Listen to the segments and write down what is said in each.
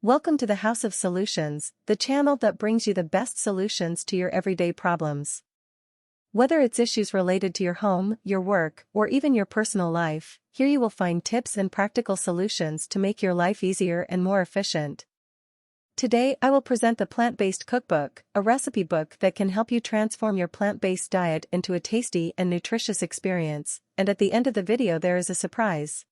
Welcome to the House of Solutions, the channel that brings you the best solutions to your everyday problems. Whether it's issues related to your home, your work, or even your personal life, here you will find tips and practical solutions to make your life easier and more efficient. Today I will present the Plant Based Cookbook, a recipe book that can help you transform your plant-based diet into a tasty and nutritious experience, and at the end of the video there is a surprise.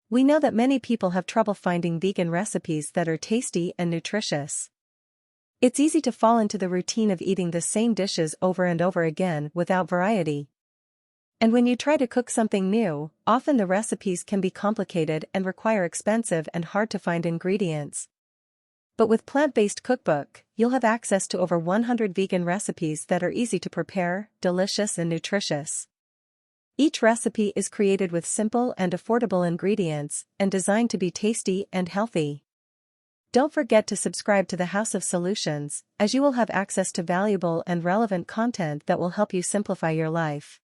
We know that many people have trouble finding vegan recipes that are tasty and nutritious. It's easy to fall into the routine of eating the same dishes over and over again without variety. And when you try to cook something new, often the recipes can be complicated and require expensive and hard-to-find ingredients. But with Plant Based Cookbook, you'll have access to over 100 vegan recipes that are easy to prepare, delicious and nutritious. Each recipe is created with simple and affordable ingredients, and designed to be tasty and healthy. Don't forget to subscribe to the House of Solutions, as you will have access to valuable and relevant content that will help you simplify your life.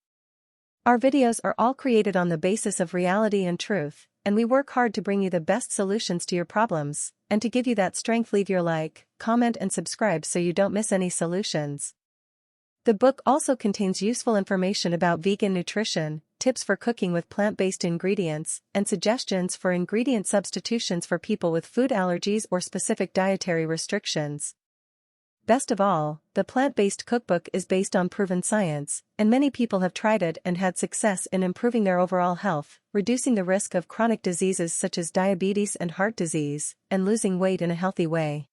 Our videos are all created on the basis of reality and truth, and we work hard to bring you the best solutions to your problems, and to give you that strength. Leave your like, comment and subscribe so you don't miss any solutions. The book also contains useful information about vegan nutrition, tips for cooking with plant-based ingredients, and suggestions for ingredient substitutions for people with food allergies or specific dietary restrictions. Best of all, the Plant-Based Cookbook is based on proven science, and many people have tried it and had success in improving their overall health, reducing the risk of chronic diseases such as diabetes and heart disease, and losing weight in a healthy way.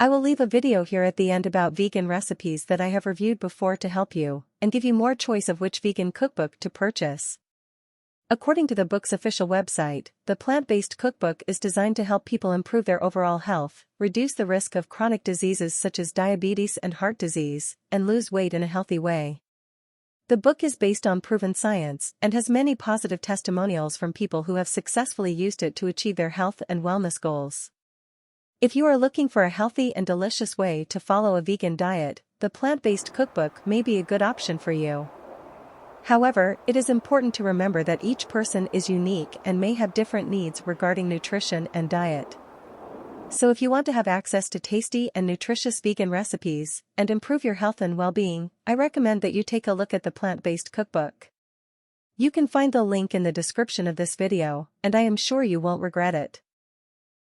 I will leave a video here at the end about vegan recipes that I have reviewed before to help you, and give you more choice of which vegan cookbook to purchase. According to the book's official website, the Plant-Based Cookbook is designed to help people improve their overall health, reduce the risk of chronic diseases such as diabetes and heart disease, and lose weight in a healthy way. The book is based on proven science and has many positive testimonials from people who have successfully used it to achieve their health and wellness goals. If you are looking for a healthy and delicious way to follow a vegan diet, the Plant-Based Cookbook may be a good option for you. However, it is important to remember that each person is unique and may have different needs regarding nutrition and diet. So if you want to have access to tasty and nutritious vegan recipes, and improve your health and well-being, I recommend that you take a look at the Plant-Based Cookbook. You can find the link in the description of this video, and I am sure you won't regret it.